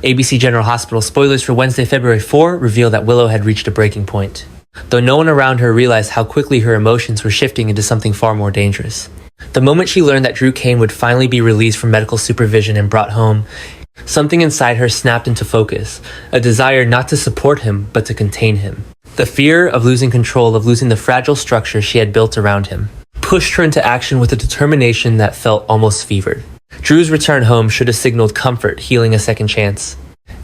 ABC General Hospital spoilers for Wednesday, February 4 reveal that Willow had reached a breaking point, though no one around her realized how quickly her emotions were shifting into something far more dangerous. The moment she learned that Drew Kane would finally be released from medical supervision and brought home, something inside her snapped into focus, a desire not to support him, but to contain him. The fear of losing control, of losing the fragile structure she had built around him, pushed her into action with a determination that felt almost fevered. Drew's return home should have signaled comfort, healing, a second chance.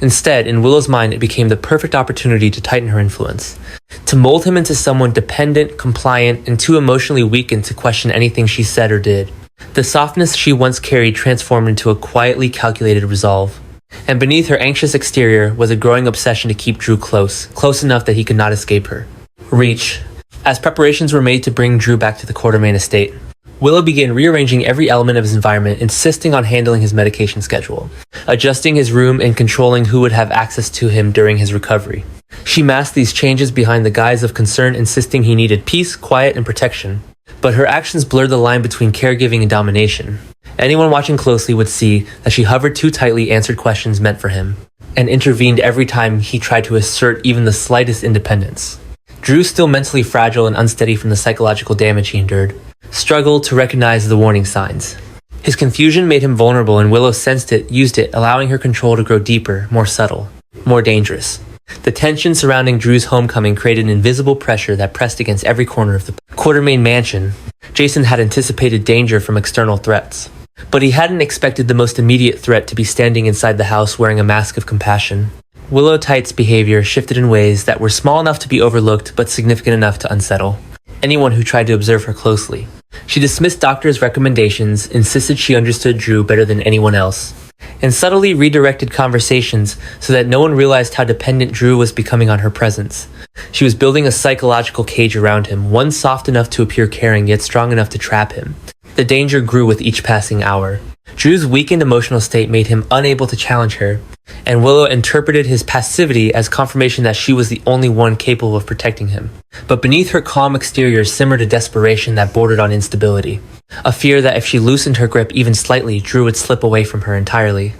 Instead, in Willow's mind, it became the perfect opportunity to tighten her influence, to mold him into someone dependent, compliant, and too emotionally weakened to question anything she said or did. The softness she once carried transformed into a quietly calculated resolve. And beneath her anxious exterior was a growing obsession to keep Drew close enough that he could not escape her. Reach. As preparations were made to bring Drew back to the Quartermaine estate, Willow began rearranging every element of his environment, insisting on handling his medication schedule, adjusting his room and controlling who would have access to him during his recovery. She masked these changes behind the guise of concern, insisting he needed peace, quiet, and protection. But her actions blurred the line between caregiving and domination. Anyone watching closely would see that she hovered too tightly, answered questions meant for him, and intervened every time he tried to assert even the slightest independence. Drew, still mentally fragile and unsteady from the psychological damage he endured, struggled to recognize the warning signs. His confusion made him vulnerable, and Willow sensed it, used it, allowing her control to grow deeper, more subtle, more dangerous. The tension surrounding Drew's homecoming created an invisible pressure that pressed against every corner of the Quartermaine mansion. Jason had anticipated danger from external threats, but he hadn't expected the most immediate threat to be standing inside the house wearing a mask of compassion. Willow Tight's behavior shifted in ways that were small enough to be overlooked but significant enough to unsettle anyone who tried to observe her closely. She dismissed doctors' recommendations, insisted she understood Drew better than anyone else, and subtly redirected conversations so that no one realized how dependent Drew was becoming on her presence. She was building a psychological cage around him, one soft enough to appear caring yet strong enough to trap him. The danger grew with each passing hour. Drew's weakened emotional state made him unable to challenge her, and Willow interpreted his passivity as confirmation that she was the only one capable of protecting him. But beneath her calm exterior simmered a desperation that bordered on instability, a fear that if she loosened her grip even slightly, Drew would slip away from her entirely.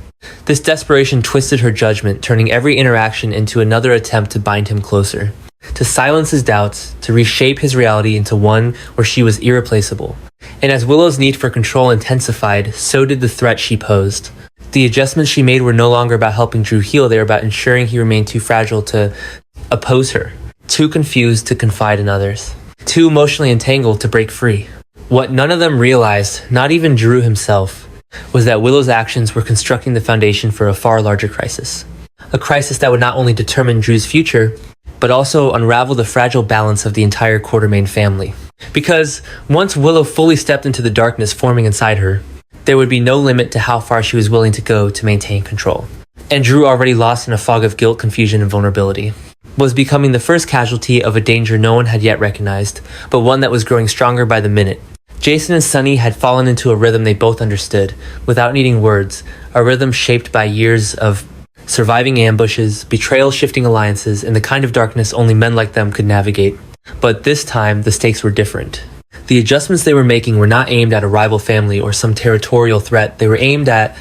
This desperation twisted her judgment, turning every interaction into another attempt to bind him closer, to silence his doubts, to reshape his reality into one where she was irreplaceable. And as Willow's need for control intensified, so did the threat she posed. The adjustments she made were no longer about helping Drew heal, they were about ensuring he remained too fragile to oppose her, too confused to confide in others, too emotionally entangled to break free. What none of them realized, not even Drew himself, was that Willow's actions were constructing the foundation for a far larger crisis. A crisis that would not only determine Drew's future, but also unravel the fragile balance of the entire Quartermaine family. Because once Willow fully stepped into the darkness forming inside her, there would be no limit to how far she was willing to go to maintain control. And Drew, already lost in a fog of guilt, confusion, and vulnerability, was becoming the first casualty of a danger no one had yet recognized, but one that was growing stronger by the minute. Jason and Sunny had fallen into a rhythm they both understood, without needing words, a rhythm shaped by years of surviving ambushes, betrayal, shifting alliances, and the kind of darkness only men like them could navigate. But this time, the stakes were different. The adjustments they were making were not aimed at a rival family or some territorial threat. They were aimed at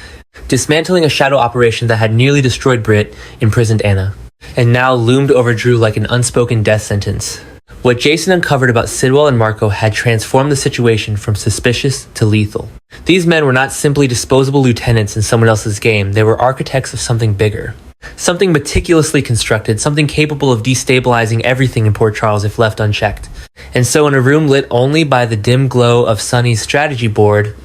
dismantling a shadow operation that had nearly destroyed Britt, imprisoned Anna, and now loomed over Drew like an unspoken death sentence. What Jason uncovered about Sidwell and Marco had transformed the situation from suspicious to lethal. These men were not simply disposable lieutenants in someone else's game, they were architects of something bigger. Something meticulously constructed, something capable of destabilizing everything in Port Charles if left unchecked. And so in a room lit only by the dim glow of Sunny's strategy board,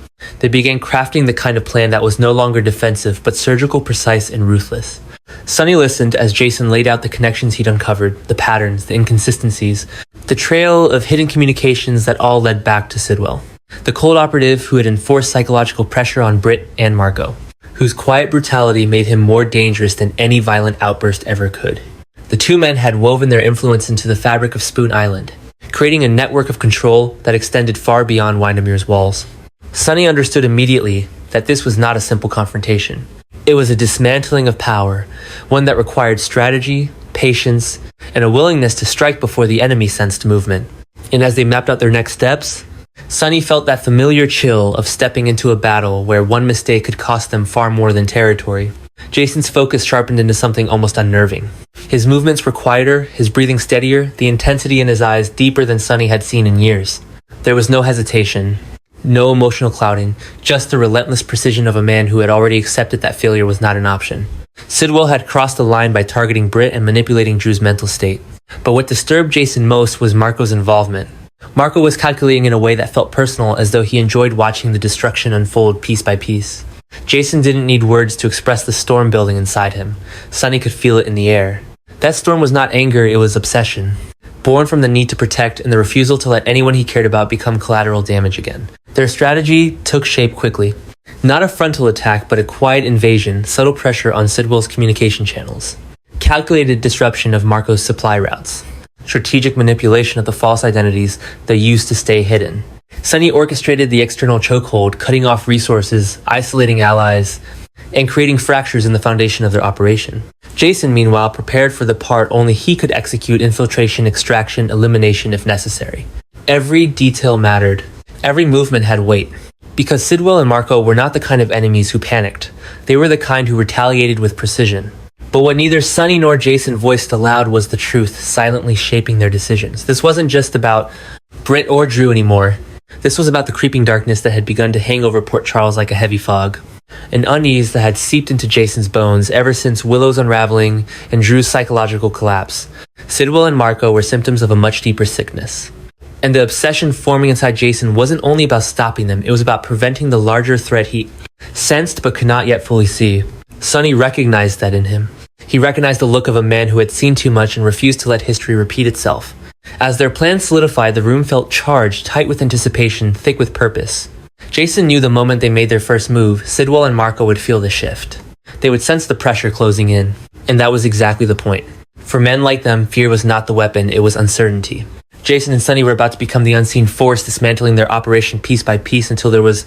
they began crafting the kind of plan that was no longer defensive, but surgical, precise, and ruthless. Sunny listened as Jason laid out the connections he'd uncovered, the patterns, the inconsistencies, the trail of hidden communications that all led back to Sidwell, the cold operative who had enforced psychological pressure on Britt and Marco, whose quiet brutality made him more dangerous than any violent outburst ever could. The two men had woven their influence into the fabric of Spoon Island, creating a network of control that extended far beyond Windermere's walls. Sunny understood immediately that this was not a simple confrontation. It was a dismantling of power, one that required strategy, patience, and a willingness to strike before the enemy sensed movement. And as they mapped out their next steps, Sunny felt that familiar chill of stepping into a battle where one mistake could cost them far more than territory. Jason's focus sharpened into something almost unnerving. His movements were quieter, his breathing steadier, the intensity in his eyes deeper than Sunny had seen in years. There was no hesitation, no emotional clouding, just the relentless precision of a man who had already accepted that failure was not an option. Sidwell had crossed the line by targeting Britt and manipulating Drew's mental state. But what disturbed Jason most was Marco's involvement. Marco was calculating in a way that felt personal, as though he enjoyed watching the destruction unfold piece by piece. Jason didn't need words to express the storm building inside him. Sunny could feel it in the air. That storm was not anger, it was obsession. Born from the need to protect and the refusal to let anyone he cared about become collateral damage again. Their strategy took shape quickly. Not a frontal attack, but a quiet invasion, subtle pressure on Sidwell's communication channels. Calculated disruption of Marco's supply routes. Strategic manipulation of the false identities they used to stay hidden. Sunny orchestrated the external chokehold, cutting off resources, isolating allies, and creating fractures in the foundation of their operation. Jason, meanwhile, prepared for the part only he could execute: infiltration, extraction, elimination if necessary. Every detail mattered. Every movement had weight. Because Sidwell and Marco were not the kind of enemies who panicked. They were the kind who retaliated with precision. But what neither Sunny nor Jason voiced aloud was the truth, silently shaping their decisions. This wasn't just about Britt or Drew anymore. This was about the creeping darkness that had begun to hang over Port Charles like a heavy fog. An unease that had seeped into Jason's bones ever since Willow's unraveling and Drew's psychological collapse. Sidwell and Marco were symptoms of a much deeper sickness. And the obsession forming inside Jason wasn't only about stopping them, it was about preventing the larger threat he sensed but could not yet fully see. Sunny recognized that in him. He recognized the look of a man who had seen too much and refused to let history repeat itself. As their plans solidified, the room felt charged, tight with anticipation, thick with purpose. Jason knew the moment they made their first move, Sidwell and Marco would feel the shift. They would sense the pressure closing in. And that was exactly the point. For men like them, fear was not the weapon, it was uncertainty. Jason and Sunny were about to become the unseen force, dismantling their operation piece by piece until there was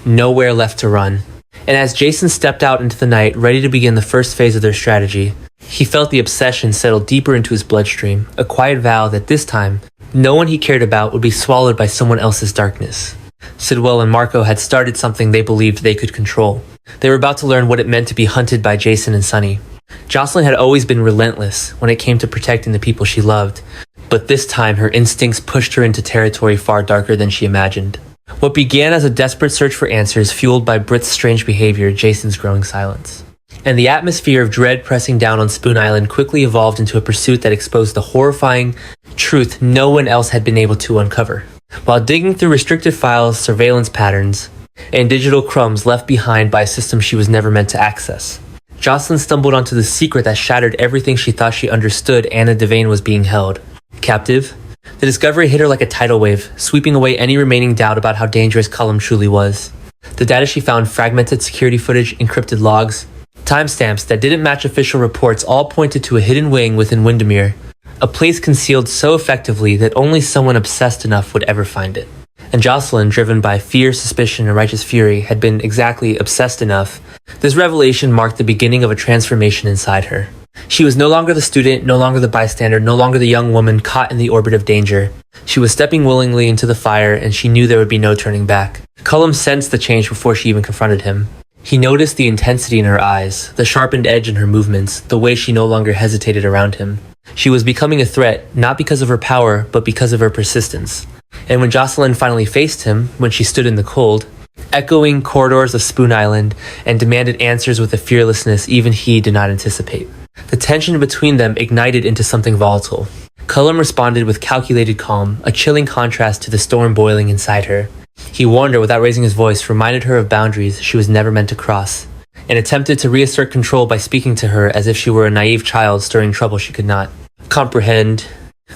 nowhere left to run. And as Jason stepped out into the night, ready to begin the first phase of their strategy, he felt the obsession settle deeper into his bloodstream, a quiet vow that this time, no one he cared about would be swallowed by someone else's darkness. Sidwell and Marco had started something they believed they could control. They were about to learn what it meant to be hunted by Jason and Sunny. Jocelyn had always been relentless when it came to protecting the people she loved, but this time her instincts pushed her into territory far darker than she imagined. What began as a desperate search for answers, fueled by Britt's strange behavior, Jason's growing silence. And the atmosphere of dread pressing down on Spoon Island quickly evolved into a pursuit that exposed the horrifying truth no one else had been able to uncover. While digging through restricted files, surveillance patterns, and digital crumbs left behind by a system she was never meant to access, Jocelyn stumbled onto the secret that shattered everything she thought she understood. Anna Devane was being held captive. The discovery hit her like a tidal wave, sweeping away any remaining doubt about how dangerous Cullum truly was. The data she found, fragmented security footage, encrypted logs, timestamps that didn't match official reports, all pointed to a hidden wing within Windermere, a place concealed so effectively that only someone obsessed enough would ever find it. And Jocelyn, driven by fear, suspicion, and righteous fury, had been exactly obsessed enough. This revelation marked the beginning of a transformation inside her. She was no longer the student, no longer the bystander, no longer the young woman caught in the orbit of danger. She was stepping willingly into the fire, and she knew there would be no turning back. Cullum sensed the change before she even confronted him. He noticed the intensity in her eyes, the sharpened edge in her movements, the way she no longer hesitated around him. She was becoming a threat, not because of her power, but because of her persistence. And when Jocelyn finally faced him, when she stood in the cold, echoing corridors of Spoon Island, and demanded answers with a fearlessness even he did not anticipate, the tension between them ignited into something volatile. Cullum responded with calculated calm, a chilling contrast to the storm boiling inside her. He warned her without raising his voice, reminded her of boundaries she was never meant to cross, and attempted to reassert control by speaking to her as if she were a naive child stirring trouble she could not comprehend.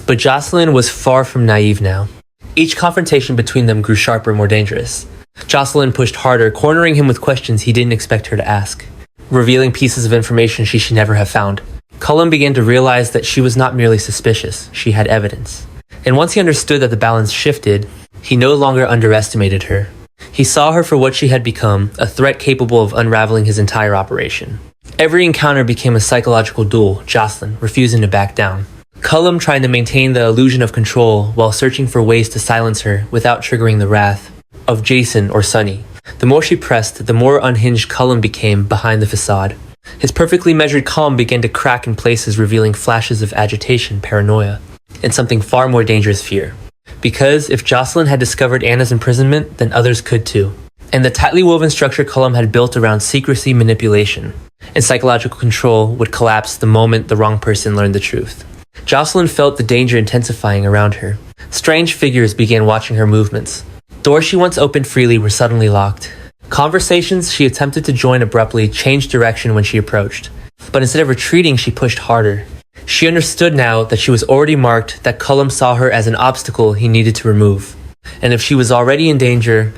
But Jocelyn was far from naive now. Each confrontation between them grew sharper and more dangerous. Jocelyn pushed harder, cornering him with questions he didn't expect her to ask, revealing pieces of information she should never have found. Cullum began to realize that she was not merely suspicious, she had evidence. And once he understood that the balance shifted, he no longer underestimated her. He saw her for what she had become, a threat capable of unraveling his entire operation. Every encounter became a psychological duel, Jocelyn refusing to back down. Cullum trying to maintain the illusion of control while searching for ways to silence her without triggering the wrath of Jason or Sunny. The more she pressed, the more unhinged Cullum became behind the facade. His perfectly measured calm began to crack in places, revealing flashes of agitation, paranoia, and something far more dangerous, fear. Because if Jocelyn had discovered Anna's imprisonment, then others could too. And the tightly woven structure Cullum had built around secrecy, manipulation, and psychological control would collapse the moment the wrong person learned the truth. Jocelyn felt the danger intensifying around her. Strange figures began watching her movements. Doors she once opened freely were suddenly locked. Conversations she attempted to join abruptly changed direction when she approached. But instead of retreating, she pushed harder. She understood now that she was already marked, that Cullum saw her as an obstacle he needed to remove. And if she was already in danger,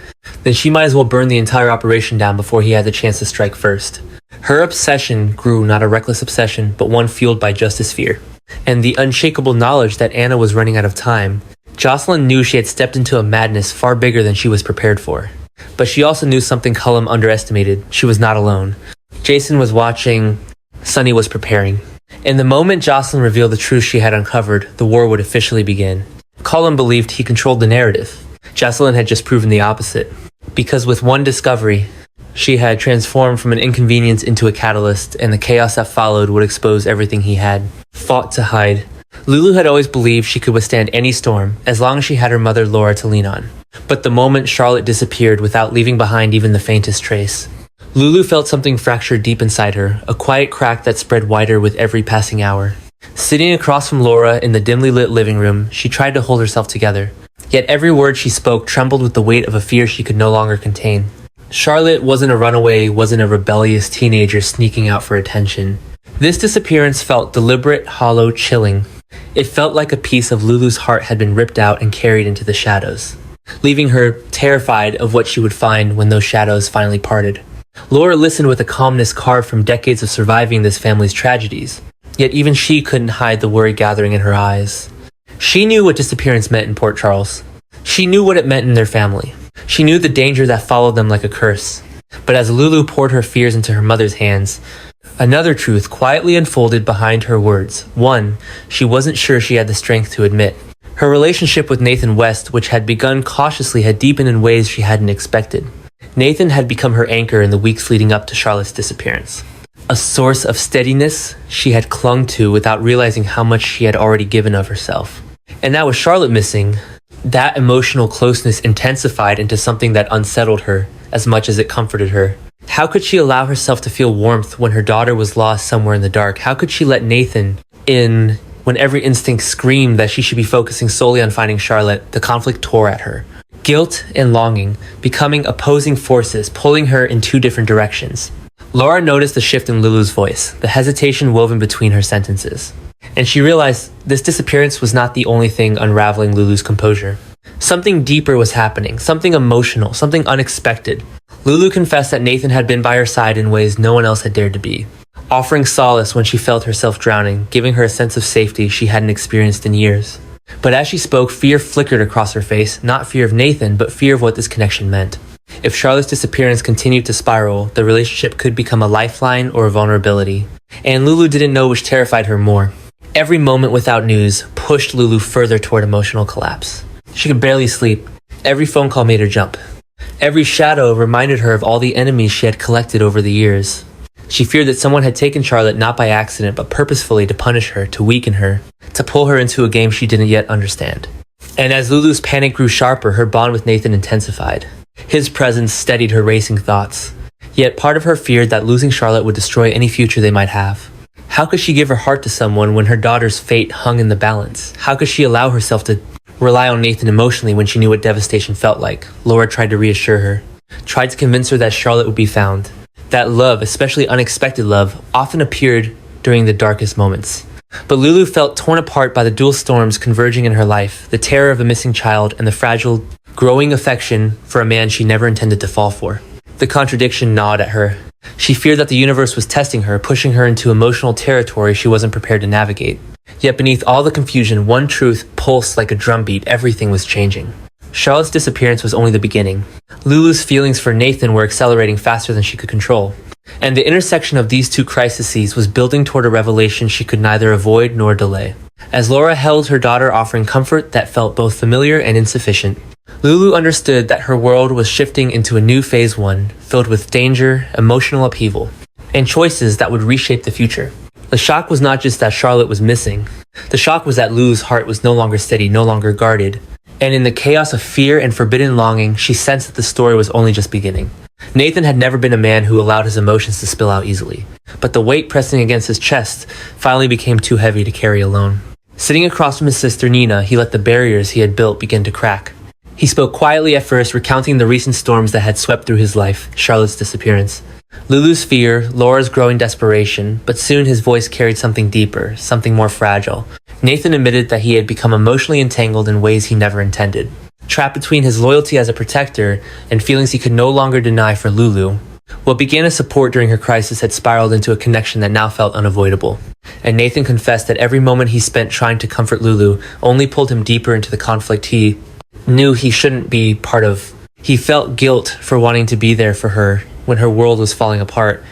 then she might as well burn the entire operation down before he had the chance to strike first. Her obsession grew, not a reckless obsession, but one fueled by justice fear. And the unshakable knowledge that Anna was running out of time. Jocelyn knew she had stepped into a madness far bigger than she was prepared for. But she also knew something Cullum underestimated. She was not alone. Jason was watching. Sunny was preparing. In the moment Jocelyn revealed the truth she had uncovered, the war would officially begin. Cullum believed he controlled the narrative. Jocelyn had just proven the opposite. Because with one discovery, she had transformed from an inconvenience into a catalyst, and the chaos that followed would expose everything he had fought to hide. Lulu had always believed she could withstand any storm, as long as she had her mother Laura to lean on. But the moment Charlotte disappeared without leaving behind even the faintest trace, Lulu felt something fracture deep inside her, a quiet crack that spread wider with every passing hour. Sitting across from Laura in the dimly lit living room, she tried to hold herself together. Yet every word she spoke trembled with the weight of a fear she could no longer contain. Charlotte wasn't a runaway, wasn't a rebellious teenager sneaking out for attention. This disappearance felt deliberate, hollow, chilling. It felt like a piece of Lulu's heart had been ripped out and carried into the shadows, leaving her terrified of what she would find when those shadows finally parted. Laura listened with a calmness carved from decades of surviving this family's tragedies, yet even she couldn't hide the worry gathering in her eyes. She knew what disappearance meant in Port Charles. She knew what it meant in their family. She knew the danger that followed them like a curse. But as Lulu poured her fears into her mother's hands, another truth quietly unfolded behind her words. One she wasn't sure she had the strength to admit. Her relationship with Nathan West, which had begun cautiously, had deepened in ways she hadn't expected. Nathan had become her anchor in the weeks leading up to Charlotte's disappearance. A source of steadiness she had clung to without realizing how much she had already given of herself. And now with Charlotte missing, that emotional closeness intensified into something that unsettled her as much as it comforted her. How could she allow herself to feel warmth when her daughter was lost somewhere in the dark? How could she let Nathan in when every instinct screamed that she should be focusing solely on finding Charlotte? The conflict tore at her. Guilt and longing, becoming opposing forces, pulling her in two different directions. Laura noticed the shift in Lulu's voice, the hesitation woven between her sentences. And she realized this disappearance was not the only thing unraveling Lulu's composure. Something deeper was happening, something emotional, something unexpected. Lulu confessed that Nathan had been by her side in ways no one else had dared to be, offering solace when she felt herself drowning, giving her a sense of safety she hadn't experienced in years. But as she spoke, fear flickered across her face, not fear of Nathan, but fear of what this connection meant. If Charlotte's disappearance continued to spiral, the relationship could become a lifeline or a vulnerability. And Lulu didn't know which terrified her more. Every moment without news pushed Lulu further toward emotional collapse. She could barely sleep. Every phone call made her jump. Every shadow reminded her of all the enemies she had collected over the years. She feared that someone had taken Charlotte not by accident, but purposefully to punish her, to weaken her, to pull her into a game she didn't yet understand. And as Lulu's panic grew sharper, her bond with Nathan intensified. His presence steadied her racing thoughts. Yet part of her feared that losing Charlotte would destroy any future they might have. How could she give her heart to someone when her daughter's fate hung in the balance? How could she allow herself to rely on Nathan emotionally when she knew what devastation felt like? Laura tried to reassure her, tried to convince her that Charlotte would be found. That love, especially unexpected love, often appeared during the darkest moments. But Lulu felt torn apart by the dual storms converging in her life, the terror of a missing child and the fragile, growing affection for a man she never intended to fall for. The contradiction gnawed at her. She feared that the universe was testing her, pushing her into emotional territory she wasn't prepared to navigate. Yet beneath all the confusion, one truth pulsed like a drumbeat: everything was changing. Charlotte's disappearance was only the beginning. Lulu's feelings for Nathan were accelerating faster than she could control. And the intersection of these two crises was building toward a revelation she could neither avoid nor delay. As Laura held her daughter, offering comfort that felt both familiar and insufficient, Lulu understood that her world was shifting into a new phase one, filled with danger, emotional upheaval, and choices that would reshape the future. The shock was not just that Charlotte was missing. The shock was that Lulu's heart was no longer steady, no longer guarded. And in the chaos of fear and forbidden longing, she sensed that the story was only just beginning. Nathan had never been a man who allowed his emotions to spill out easily, but the weight pressing against his chest finally became too heavy to carry alone. Sitting across from his sister Nina, he let the barriers he had built begin to crack. He spoke quietly at first, recounting the recent storms that had swept through his life, Charlotte's disappearance, Lulu's fear, Laura's growing desperation, but soon his voice carried something deeper, something more fragile. Nathan admitted that he had become emotionally entangled in ways he never intended. Trapped between his loyalty as a protector and feelings he could no longer deny for Lulu, what began as support during her crisis had spiraled into a connection that now felt unavoidable. And Nathan confessed that every moment he spent trying to comfort Lulu only pulled him deeper into the conflict he knew he shouldn't be part of. He felt guilt for wanting to be there for her when her world was falling apart,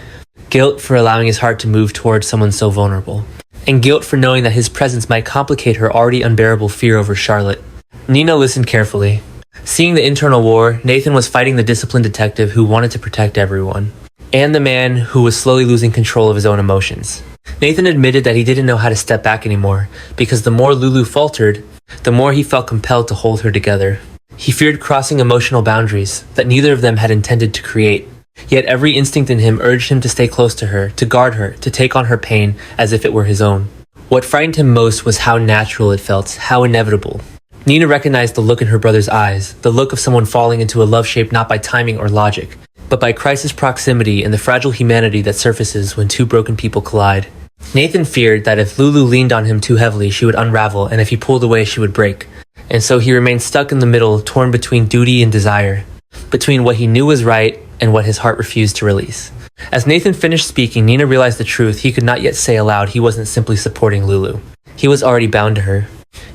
guilt for allowing his heart to move towards someone so vulnerable, and guilt for knowing that his presence might complicate her already unbearable fear over Charlotte. Nina listened carefully. Seeing the internal war, Nathan was fighting the disciplined detective who wanted to protect everyone, and the man who was slowly losing control of his own emotions. Nathan admitted that he didn't know how to step back anymore, because the more Lulu faltered, the more he felt compelled to hold her together. He feared crossing emotional boundaries that neither of them had intended to create. Yet every instinct in him urged him to stay close to her, to guard her, to take on her pain as if it were his own. What frightened him most was how natural it felt, how inevitable. Nina recognized the look in her brother's eyes, the look of someone falling into a love shaped not by timing or logic, but by crisis proximity and the fragile humanity that surfaces when two broken people collide. Nathan feared that if Lulu leaned on him too heavily, she would unravel, and if he pulled away, she would break. And so he remained stuck in the middle, torn between duty and desire, between what he knew was right and what his heart refused to release. As Nathan finished speaking, Nina realized the truth he could not yet say aloud. He wasn't simply supporting Lulu. He was already bound to her.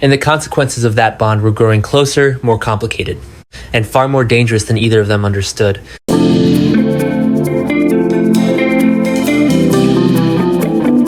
And the consequences of that bond were growing closer, more complicated, and far more dangerous than either of them understood.